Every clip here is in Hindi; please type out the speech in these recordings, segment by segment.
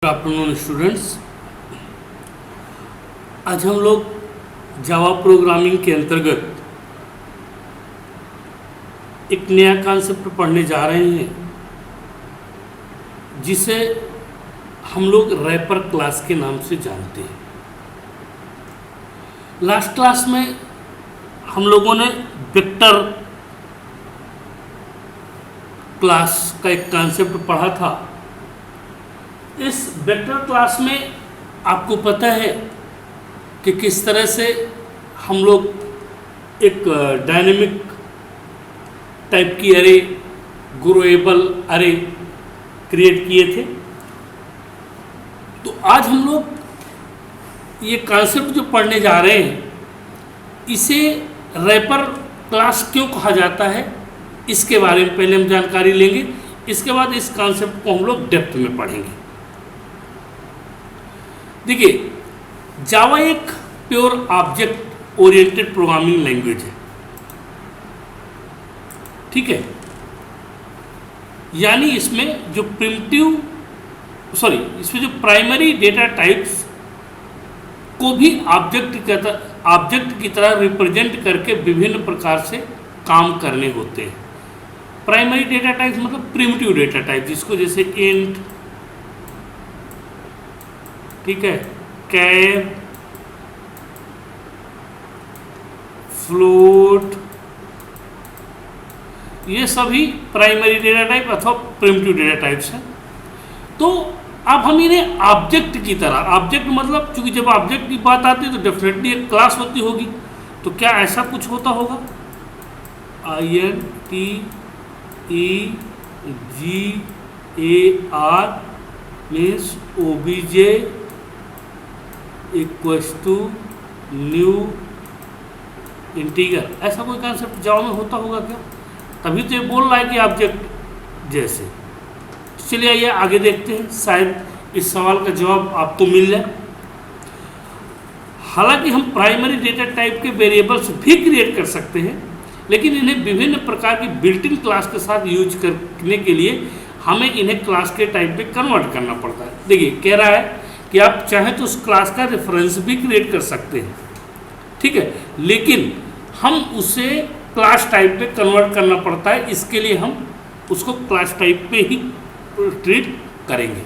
Good afternoon students. आज हम लोग जावा प्रोग्रामिंग के अंतर्गत एक नया कॉन्सेप्ट पढ़ने जा रहे हैं जिसे हम लोग रैपर क्लास के नाम से जानते हैं। लास्ट क्लास में हम लोगों ने वेक्टर क्लास का एक कॉन्सेप्ट पढ़ा था। इस वेक्टर क्लास में आपको पता है कि किस तरह से हम लोग एक डायनेमिक टाइप की अरे, ग्रोएबल अरे क्रिएट किए थे। तो आज हम लोग ये कॉन्सेप्ट जो पढ़ने जा रहे हैं, इसे रैपर क्लास क्यों कहा जाता है, इसके बारे में पहले हम जानकारी लेंगे। इसके बाद इस कॉन्सेप्ट को हम लोग डेप्थ में पढ़ेंगे। देखिए, जावा एक pure object oriented programming language है, ठीक है। यानी इसमें जो इसमें जो प्राइमरी डेटा टाइप्स को भी ऑब्जेक्ट की तरह रिप्रेजेंट करके विभिन्न प्रकार से काम करने होते हैं। प्राइमरी डेटा टाइप्स मतलब प्रिमिटिव डेटा टाइप, जिसको जैसे इंट, ठीक है, कैर, फ्लोट, ये सभी प्राइमरी डेटा टाइप अथवा प्रिमिटिव डेटा टाइप्स हैं। तो अब हम इन्हें ऑब्जेक्ट की तरह, ऑब्जेक्ट मतलब चूंकि जब ऑब्जेक्ट की बात आती है तो डेफिनेटली एक क्लास होती होगी। तो क्या ऐसा कुछ होता होगा? INTEGAR means OBJ equals to new integer, ऐसा कोई कॉन्सेप्ट जावा में होता होगा क्या? तभी तो ये बोल रहा है कि ऑब्जेक्ट जैसे। चलिए आइए आगे देखते हैं, शायद इस सवाल का जवाब आपको मिल जाए। हालांकि हम प्राइमरी डेटा टाइप के वेरिएबल्स भी क्रिएट कर सकते हैं, लेकिन इन्हें विभिन्न प्रकार की बिल्ट इन क्लास के साथ यूज करने के लिए हमें इन्हें क्लास के टाइप में कन्वर्ट करना पड़ता है। देखिए, कह रहा है कि आप चाहें तो उस क्लास का रेफरेंस भी क्रिएट कर सकते हैं, ठीक है, लेकिन हम उसे क्लास टाइप में कन्वर्ट करना पड़ता है। इसके लिए हम उसको क्लास टाइप में ही ट्रीट करेंगे।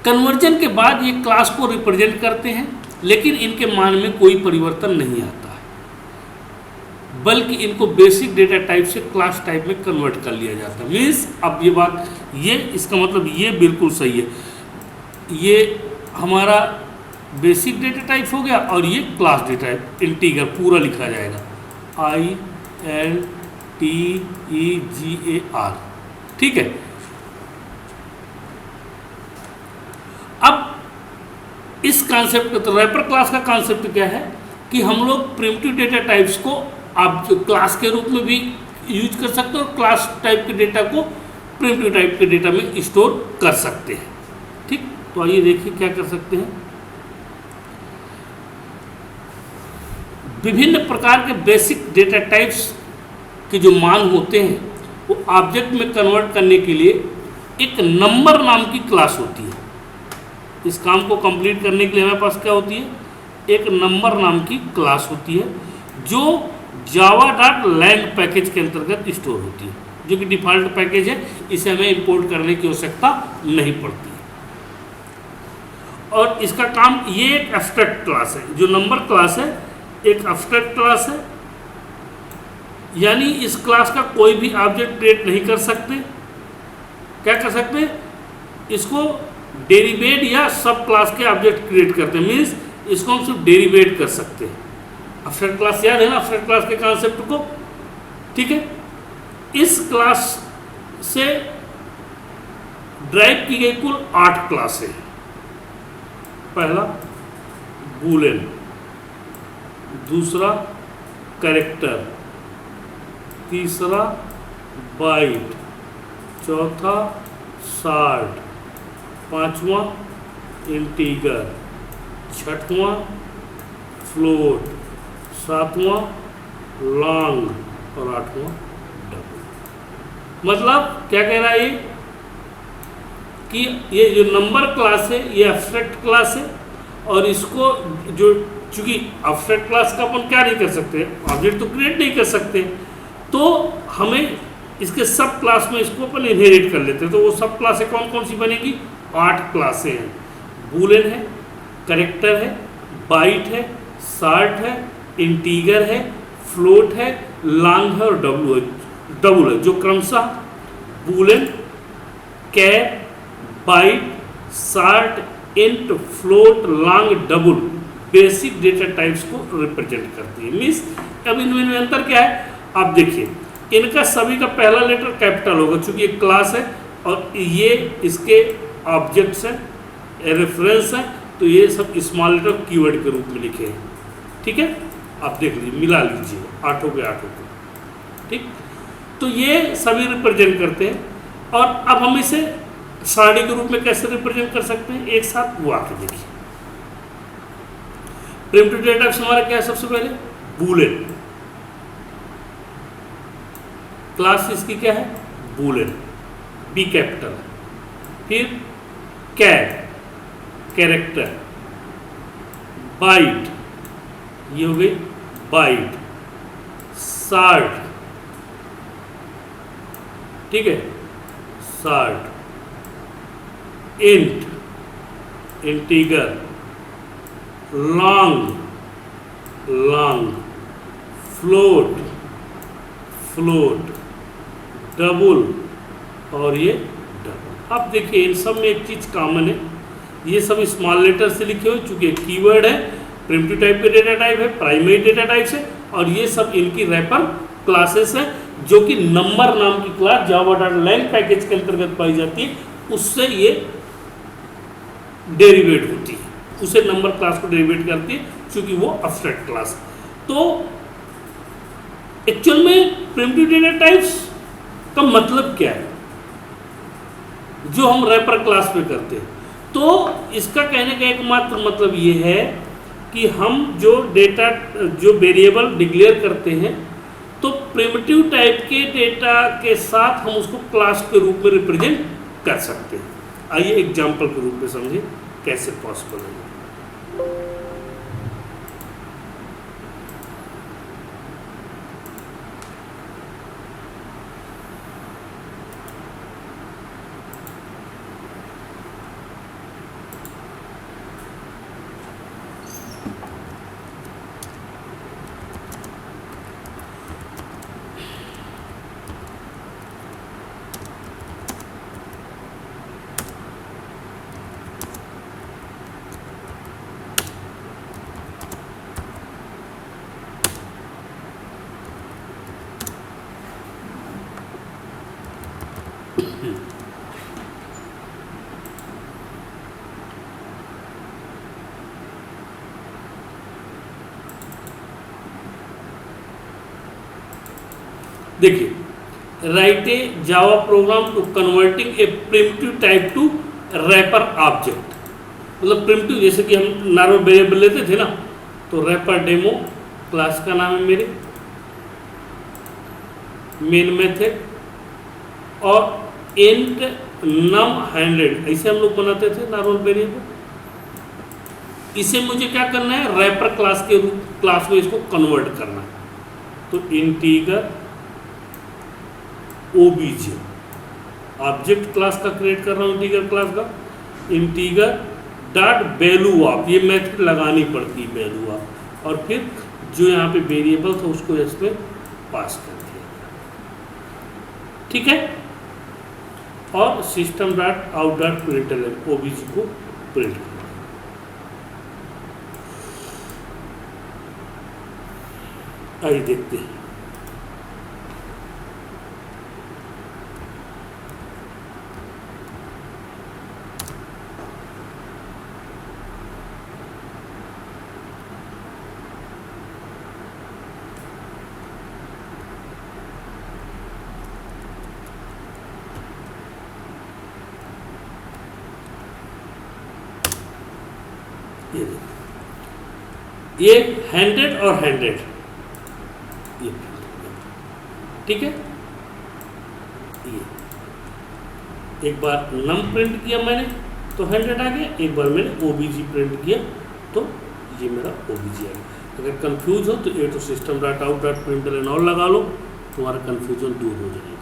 कन्वर्जन के बाद ये क्लास को रिप्रेजेंट करते हैं, लेकिन इनके मान में कोई परिवर्तन नहीं आता है, बल्कि इनको बेसिक डेटा टाइप से क्लास टाइप में कन्वर्ट कर लिया जाता है। मीन्स अब ये बात, ये इसका मतलब ये बिल्कुल सही है, ये हमारा बेसिक डेटा टाइप हो गया और ये क्लास डेटा टाइप, इंटीगर पूरा लिखा जाएगा INTEGAR, ठीक है। अब इस कॉन्सेप्ट, तो रैपर क्लास का कॉन्सेप्ट क्या है कि हम लोग प्रिमिटिव डेटा टाइप्स को आप क्लास के रूप में भी यूज कर सकते हैं और क्लास टाइप के डेटा को प्रिमिटिव टाइप के डेटा में स्टोर कर सकते हैं, ठीक। तो आइए देखिए क्या कर सकते हैं। विभिन्न प्रकार के बेसिक डेटा टाइप्स के जो मान होते हैं वो ऑब्जेक्ट में कन्वर्ट करने के लिए एक नंबर नाम की क्लास होती है। इस काम को कंप्लीट करने के लिए हमारे पास क्या होती है? एक नंबर नाम की क्लास होती है जो java.lang पैकेज के अंतर्गत स्टोर होती है, जो कि डिफ़ॉल्ट पैकेज है। इसे हमें इंपोर्ट करने की आवश्यकता नहीं पड़ती है। और इसका काम, ये एक एब्स्ट्रैक्ट क्लास है, जो नंबर क्लास है एक एब्स्ट्रैक्ट क्लास है, यानी इस क्लास का कोई भी ऑब्जेक्ट क्रिएट नहीं कर सकते। क्या कर सकते? इसको डेरिवेट या सब क्लास के ऑब्जेक्ट क्रिएट करते हैं। मीन्स इसको हम सिर्फ डेरिवेट कर सकते हैं। एब्स्ट्रैक्ट क्लास याद है ना, एब्स्ट्रैक्ट क्लास के कॉन्सेप्ट को, ठीक है। इस क्लास से ड्राइव की गई कुल 8 क्लासें। पहला बूलियन, दूसरा कैरेक्टर, तीसरा बाइट, चौथा शार्ट, पांचवा इंटीगर, छठवां फ्लोट, सातवां लॉन्ग और आठवां डबल। मतलब क्या कह रहा है ये कि ये जो नंबर क्लास है ये एब्स्ट्रैक्ट क्लास है, और इसको जो चूंकि एब्स्ट्रैक्ट क्लास का अपन क्या नहीं कर सकते, ऑब्जेक्ट तो क्रिएट नहीं कर सकते, तो हमें इसके सब क्लास में इसको अपन इनहेरिट कर लेते हैं। तो वो सब क्लासें कौन कौन सी बनेगी? 8 क्लासें हैं। बूलियन है, करेक्टर है, बाइट है, शार्ट है, इंटीगर है, फ्लोट है, लॉन्ग है और डबल है, जो क्रमशः boolean, char, byte, short, int, float, long, double basic data types को रिप्रेजेंट करती है। मीन्स अब इनमें अंतर क्या है? आप देखिए, इनका सभी का पहला लेटर कैपिटल होगा चूंकि एक क्लास है और ये इसके ऑब्जेक्ट्स हैं, रेफरेंस हैं, तो ये सब स्मॉल लेटर कीवर्ड के रूप में लिखे हैं। ठीक है, आप देख लीजिए, मिला लीजिए 8 के 8 को। ठीक, तो ये सभी रिप्रेजेंट करते हैं। और अब हम इसे सारणी के रूप में कैसे रिप्रेजेंट कर सकते हैं एक साथ, वो आके देखिए। प्रिमिटिव डेटा टाइप्स हमारा क्या है? सबसे पहले बूलियन, क्लास इसकी क्या है? Boolean, B capital. फिर कैर, कैरेक्टर, बाइट, ये हो गई बाइट, शार्ट, ठीक है, short, int, integer, long, long, float, float, double और ये डबल। अब देखिए इन सब में एक चीज कॉमन है, ये सब स्मॉल लेटर से लिखे हुए, चूंकि कीवर्ड है, प्रिमिटिव टाइप के डेटा टाइप है, प्राइमरी डेटा टाइप्स है, और ये सब इनकी रैपर क्लासेस है जो कि नंबर नाम की क्लास java.lang पैकेज के अंतर्गत पाई जाती है, उससे ये डेरिवेट होती है, उसे नंबर क्लास को डेरिवेट करती है क्योंकि वो एब्स्ट्रैक्ट क्लास है। तो एक्चुअल में प्रिमिटिव डेटा टाइप्स का मतलब क्या है जो हम रैपर क्लास में करते हैं? तो इसका कहने का एकमात्र मतलब ये है कि हम जो डेटा, जो वेरिएबल डिक्लेयर करते हैं, तो प्रिमिटिव टाइप के डेटा के साथ हम उसको क्लास के रूप में रिप्रेजेंट कर सकते हैं। आइए एग्जाम्पल के रूप में समझें कैसे पॉसिबल है। देखिए, write a Java program to converting a primitive type to wrapper object. मतलब प्रिमिटिव, जैसे कि हम नॉर्मल वेरिएबल लेते थे ना, तो रैपर डेमो क्लास का नाम है मेरे, मेन मेथड, और इंट नम 100 ऐसे हम लोग बनाते थे नॉर्मल वेरिएबल। इसे मुझे क्या करना है? रैपर क्लास के रूप क्लास में इसको कन्वर्ट करना है। तो इंटीगर ओबीजे ऑब्जेक्ट क्लास का क्रिएट कर रहा हूँ, इंटीगर क्लास का, इंटीगर डॉट वैल्यू ऑफ, ये मेथड लगानी पड़ती है वैल्यू ऑफ, और फिर जो यहाँ पे वेरिएबल था उसको इसमें पास कर दिया, ठीक है। और system dot out dot print OBJ को प्रिंट कर, आइए देखते हैं। ये 100 और 100, ये ठीक है, एक बार नम प्रिंट किया मैंने तो 100 आ गया, एक बार मैंने ओबीजी प्रिंट किया तो ये मेरा ओबीजी आ गया। अगर कंफ्यूज हो तो ए टू system dot out dot println और लगा लो, तुम्हारा कंफ्यूजन दूर हो जाएगा।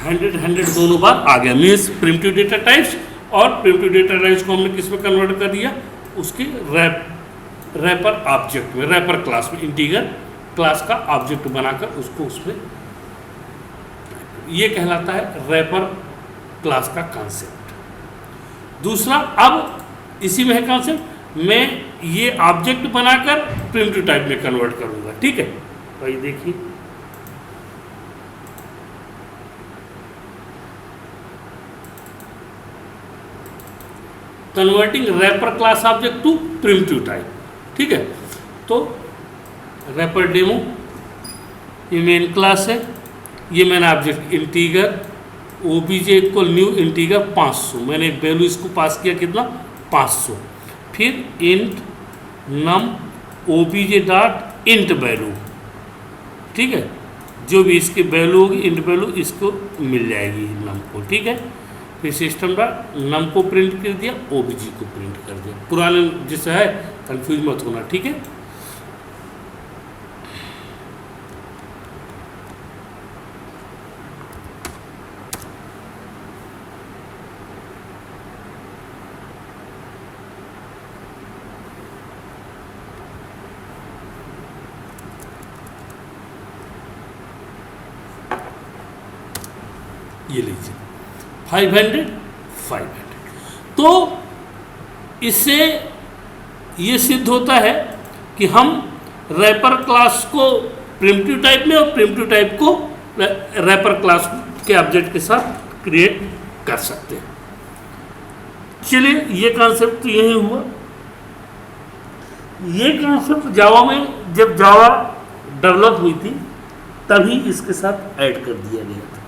हंड्रेड दोनों बार आ गया, मीन्स प्रिमिटिव डेटा टाइप्स और प्रिमिटिव डेटा टाइप्स को हमने किस में कन्वर्ट कर दिया, उसके रैपर ऑब्जेक्ट में, रैपर क्लास में, इंटीगर क्लास का ऑब्जेक्ट बनाकर उसको उसमें, ये कहलाता है रैपर क्लास का कॉन्सेप्ट। दूसरा, अब इसी में है कॉन्सेप्ट, मैं ये ऑब्जेक्ट बनाकर प्रिमिटिव टाइप में कन्वर्ट करूंगा। ठीक है, तो ये देखिए converting wrapper class object to primitive type. ठीक है, तो रैपर डेमो, ये मेन क्लास है, ये मैंने object integer OBJ equal new integer 500, मैंने वैल्यू इसको पास किया कितना 500, फिर int num OBJ dot int value. ठीक है, जो भी इसकी वैल्यू होगी इंट वैल्यू इसको मिल जाएगी नम को। ठीक है, फिर सिस्टम का नम को प्रिंट कर दिया, ओबीजी को प्रिंट कर दिया। पुराने जैसा है, कंफ्यूज मत होना। ठीक है, ये लीजिए 500। तो इससे ये सिद्ध होता है कि हम रैपर क्लास को प्रिमिटिव टाइप में और प्रिमिटिव टाइप को रैपर क्लास के ऑब्जेक्ट के साथ क्रिएट कर सकते हैं। चलिए, ये कॉन्सेप्ट तो यही हुआ। ये कॉन्सेप्ट जावा में जब जावा डेवलप हुई थी तभी इसके साथ ऐड कर दिया गया था।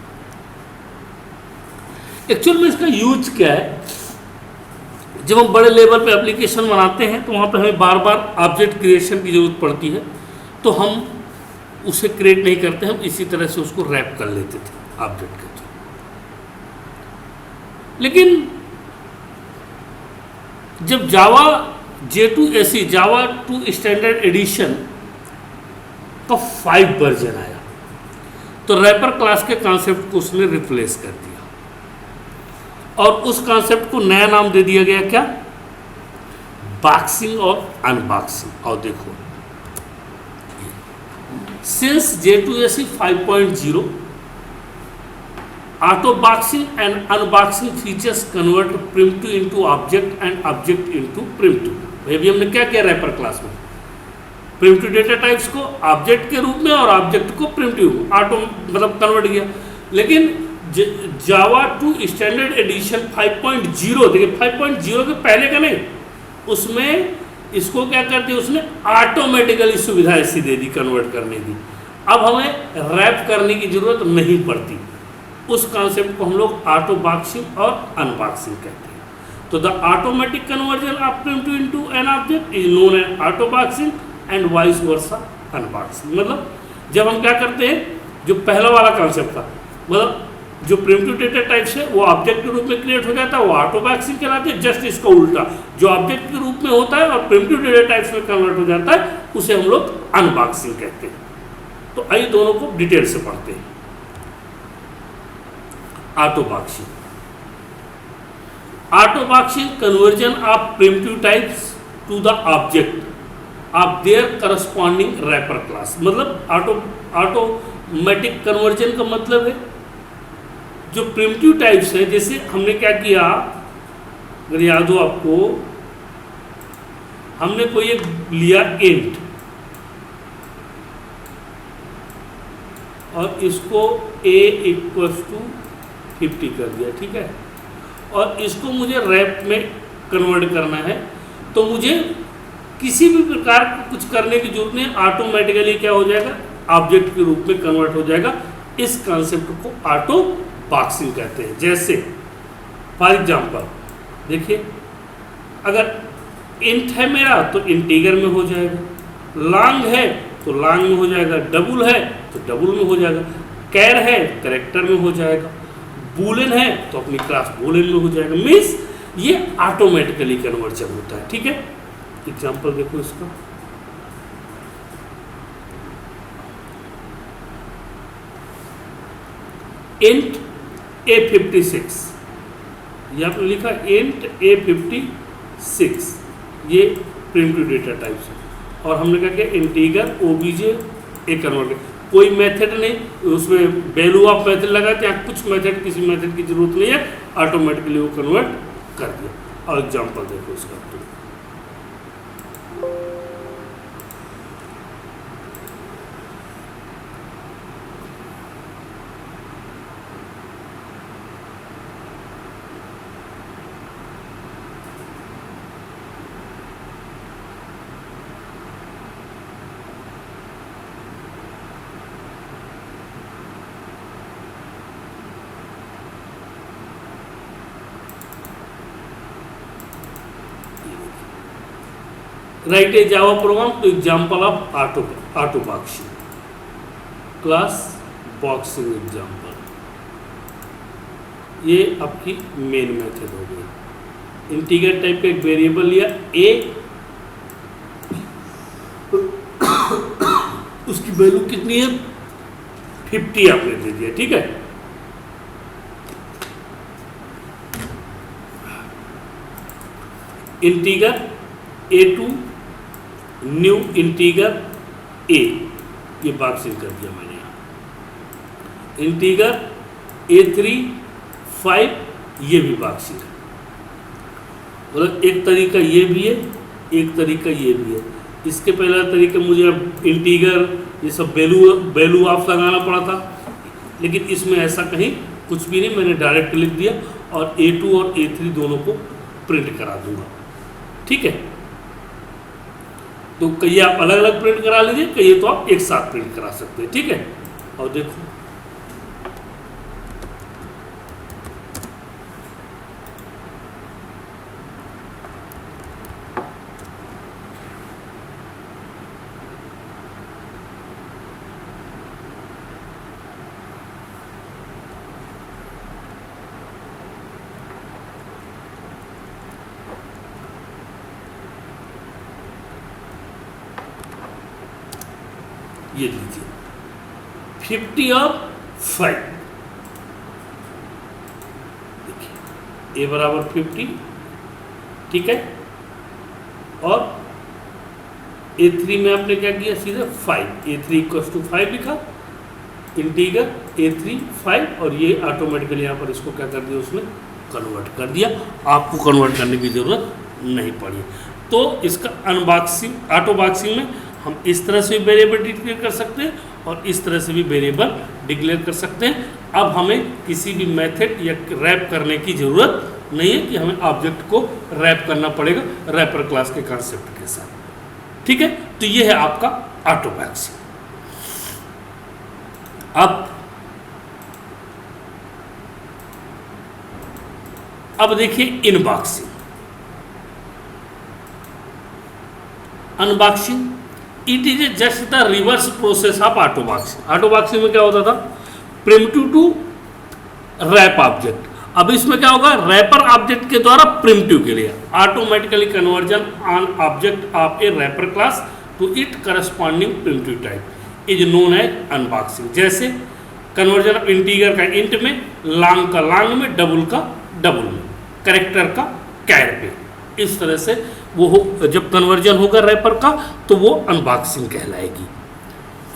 एक्चुअल में इसका यूज क्या है, जब हम बड़े लेवल पे एप्लीकेशन बनाते हैं तो वहाँ पे हमें बार बार ऑब्जेक्ट क्रिएशन की ज़रूरत Pड़ती है, तो हम उसे क्रिएट नहीं करते, हम इसी तरह से उसको रैप कर लेते थे ऑब्जेक्ट के थ्रू। लेकिन जब जावा J2SE जावा 2 स्टैंडर्ड एडिशन का 5 वर्जन आया तो रैपर क्लास के कॉन्सेप्ट को उसने रिप्लेस कर दिया और उस कॉन्सेप्ट को नया नाम दे दिया गया, क्या, बॉक्सिंग और अनबॉक्सिंग। और देखो, since J2SE 5.0 auto boxing and unboxing features convert primitive into object and object into primitive. अभी हमने क्या किया रैपर क्लास में, प्रिमिटिव डेटा टाइप्स को ऑब्जेक्ट के रूप में और ऑब्जेक्ट को प्रिमिटिव ऑटो मतलब कन्वर्ट किया। लेकिन जावा 2 स्टैंडर्ड एडिशन 5.0, देखिए 5.0 के पहले का नहीं, उसमें इसको क्या कर दिया, उसने ऑटोमेटिकली सुविधा ऐसी दे दी कन्वर्ट करने की। अब हमें रैप करने की जरूरत नहीं पड़ती। उस कॉन्सेप्ट को हम लोग ऑटो बॉक्सिंग और अनबॉक्सिंग कहते हैं। तो the automatic conversion of primitive into an object is known as auto boxing and vice versa unboxing. मतलब जब हम क्या करते हैं, जो पहला वाला कॉन्सेप्ट था, मतलब जो प्रिमिटिव डेटा टाइप्स है वो ऑब्जेक्ट के रूप में क्रिएट हो जाता है, वो ऑटो बॉक्सिंग कहलाते हैं। जस्ट इसका उल्टा, जो ऑब्जेक्ट के रूप में होता है और प्रिमिटिव डेटा टाइप्स में कन्वर्ट हो जाता है, उसे हम लोग अनबॉक्सिंग कहते हैं। तो आइए दोनों को डिटेल से पढ़ते हैं। Auto boxing, auto boxing conversion of primitive types to the object of their corresponding wrapper class. मतलब ऑटोमेटिक कन्वर्जन का मतलब है जो प्रिमिटिव टाइप्स है, जैसे हमने क्या किया, अगर याद हो आपको, हमने कोई एक लिया इंट और इसको a इक्वल्स टू 50 कर दिया, ठीक है। और इसको मुझे रैप में कन्वर्ट करना है, तो मुझे किसी भी प्रकार का कुछ करने की जरूरत नहीं, ऑटोमेटिकली क्या हो जाएगा, ऑब्जेक्ट के रूप में कन्वर्ट हो जाएगा। इस कॉन्सेप्ट को ऑटो बॉक्सिंग कहते हैं। जैसे फॉर एग्जाम्पल देखिए, अगर इंट है मेरा तो इंटीगर में हो जाएगा, लॉन्ग है तो लॉन्ग में हो जाएगा, डबल है तो डबल में हो जाएगा, कैर है कैरेक्टर में हो जाएगा, बूलियन है तो अपनी क्लास बूलियन में हो जाएगा। मीन्स ये ऑटोमेटिकली कन्वर्जन होता है, ठीक है। एग्जाम्पल देखो इसका, इंट A56, ये आपने लिखा इंट A56, ये प्रिमिटिव डेटा टाइप्स है। और हमने कहा कि इंटीगर ओबीजे ए कन्वर्ट, कोई मेथड नहीं, उसमें वैल्यू ऑफ मेथड लगाते हैं, कुछ मेथड किसी मेथड की जरूरत नहीं है, ऑटोमेटिकली वो कन्वर्ट कर दिया। और एग्जांपल देखो इसका, write a Java program to example of auto boxing, class boxing example, ये आपकी मेन मेथड हो गई। इंटीगर टाइप का एक वेरिएबल लिया ए, उसकी वैल्यू कितनी है 50 आपने दे दिया, ठीक है। Integer A2 new integer A, ये बॉक्सिंग कर दिया मैंने यहाँ। इंटीगर A3 5, ये भी बॉक्सिंग है। मतलब एक तरीका ये भी है, एक तरीका ये भी है। इसके पहला तरीका मुझे अब इंटीगर ये सब वैल्यू ऑफ लगाना पड़ा था, लेकिन इसमें ऐसा कहीं कुछ भी नहीं, मैंने डायरेक्ट लिख दिया और A2 और A3 दोनों को प्रिंट करा दूंगा, ठीक है। तो कहीं आप अलग अलग प्रिंट करा लीजिए, कहीं तो आप एक साथ प्रिंट करा सकते हैं, ठीक है। और देखो ये लीजिए 50 और 5, देखिए ए बराबर 50, ठीक है। और A3 में आपने क्या किया, सीधे 5, A3 इक्वल्स टू 5 लिखा, इंटीगर A3 5, और ये ऑटोमेटिकली यहाँ पर इसको क्या कर दिया, उसमें कन्वर्ट कर दिया, आपको कन्वर्ट करने की ज़रूरत नहीं पड़ी। तो इसका अनबॉक्सिंग, ऑटो बॉक्सिंग में हम इस तरह से भी वेरिएबल डिक्लेयर कर सकते हैं और इस तरह से भी वेरिएबल डिक्लेयर कर सकते हैं। अब हमें किसी भी मेथड या रैप करने की ज़रूरत नहीं है कि हमें ऑब्जेक्ट को रैप करना पड़ेगा रैपर क्लास के कॉन्सेप्ट के साथ, ठीक है। तो ये है आपका ऑटो बॉक्सिंग। अब देखिए unboxing, unboxing, it is just the reverse process of auto boxing. Auto boxing में क्या होता था, प्रिमिटिव टू रैप ऑब्जेक्ट। अब इसमें क्या होगा, रैपर ऑब्जेक्ट के द्वारा प्रिमिटिव के लिए automatically conversion on object of a wrapper class to it corresponding primitive type is known as unboxing. जैसे कन्वर्जन ऑफ इंटीगर का इंट में, लॉन्ग का लॉन्ग में, डबल का डबल में, कैरेक्टर का कैर पे, इस तरह से वो जब कन्वर्जन होगा रैपर का तो वो अनबॉक्सिंग कहलाएगी।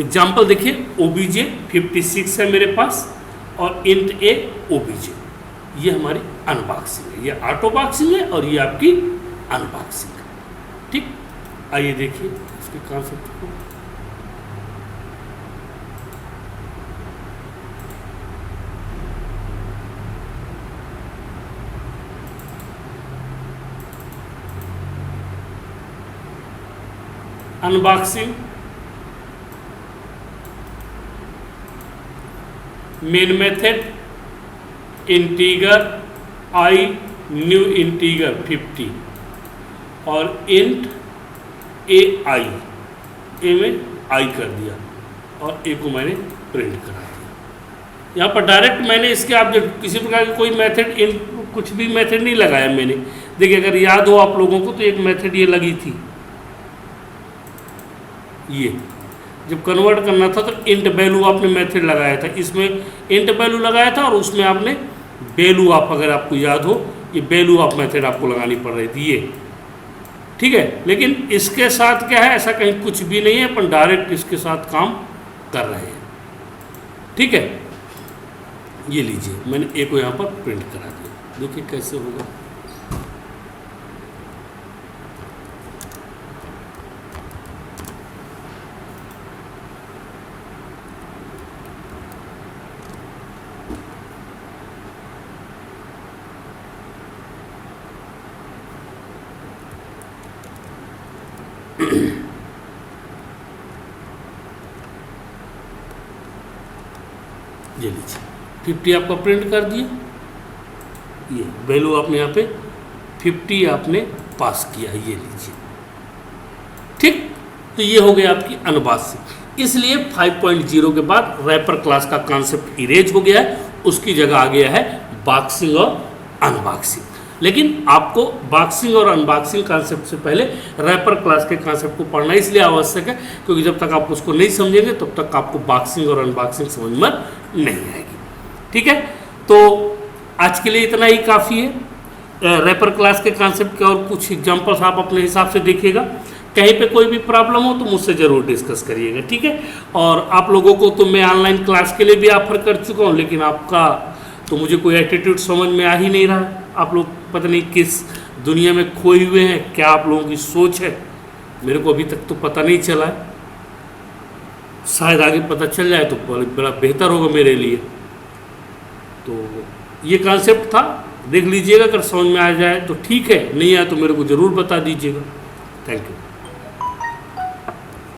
एग्जाम्पल देखिए, OBJ 56 है मेरे पास और इंट A OBJ, ये हमारी अनबॉक्सिंग है, ये ऑटो बॉक्सिंग है और ये आपकी अनबॉक्सिंग है, ठीक। आइए देखिए इसके कॉन्सेप्ट को। अनबॉक्सिंग, मेन मेथड, इंटीगर आई, न्यू इंटीगर 50 और इंट ए आई, ए में आई कर दिया और ए को मैंने प्रिंट करा दिया। यहाँ पर डायरेक्ट मैंने इसके आप जब किसी प्रकार की कोई मेथड इन कुछ भी मेथड नहीं लगाया मैंने। देखिए अगर याद हो आप लोगों को तो एक मेथड ये लगी थी, ये जब कन्वर्ट करना था तो इंट वैल्यू आपने मेथड लगाया था, इसमें इंट वैल्यू लगाया था और उसमें आपने वैल्यू, आप अगर आपको याद हो ये वैल्यू आप मेथड आपको लगानी पड़ रही थी ये, ठीक है। लेकिन इसके साथ क्या है, ऐसा कहीं कुछ भी नहीं है, अपन डायरेक्ट इसके साथ काम कर रहे हैं, ठीक है। ये लीजिए मैंने ए को यहाँ पर प्रिंट करा दिया, देखिए कैसे होगा। ये लीजिए 50 आपका प्रिंट कर दिया, ये वैल्यू आपने यहाँ पे 50 आपने पास किया, ये लीजिए, ठीक। तो ये हो गया आपकी अनबॉक्सिंग। इसलिए 5.0 के बाद रैपर क्लास का कॉन्सेप्ट इरेज हो गया है, उसकी जगह आ गया है बॉक्सिंग और अनबॉक्सिंग। लेकिन आपको बॉक्सिंग और अनबॉक्सिंग कॉन्सेप्ट से पहले रैपर क्लास के कॉन्सेप्ट को पढ़ना इसलिए आवश्यक है क्योंकि जब तक आप उसको नहीं समझेंगे तब तक आपको बॉक्सिंग और अनबॉक्सिंग समझ में नहीं आएगी, ठीक है। तो आज के लिए इतना ही काफ़ी है रैपर क्लास के कॉन्सेप्ट के, और कुछ एग्जांपल्स आप अपने हिसाब से देखिएगा। कहीं पे कोई भी प्रॉब्लम हो तो मुझसे ज़रूर डिस्कस करिएगा, ठीक है। और आप लोगों को तो मैं ऑनलाइन क्लास के लिए भी ऑफर कर चुका हूँ, लेकिन आपका तो मुझे कोई एटीट्यूड समझ में आ ही नहीं रहा। आप लोग पता नहीं किस दुनिया में खोए हुए हैं, क्या आप लोगों की सोच है, मेरे को अभी तक तो पता नहीं चला है। शायद आगे पता चल जाए तो बड़ा बेहतर होगा मेरे लिए। तो ये कॉन्सेप्ट था, देख लीजिएगा, अगर समझ में आ जाए तो ठीक है, नहीं आया तो मेरे को ज़रूर बता दीजिएगा। Thank you.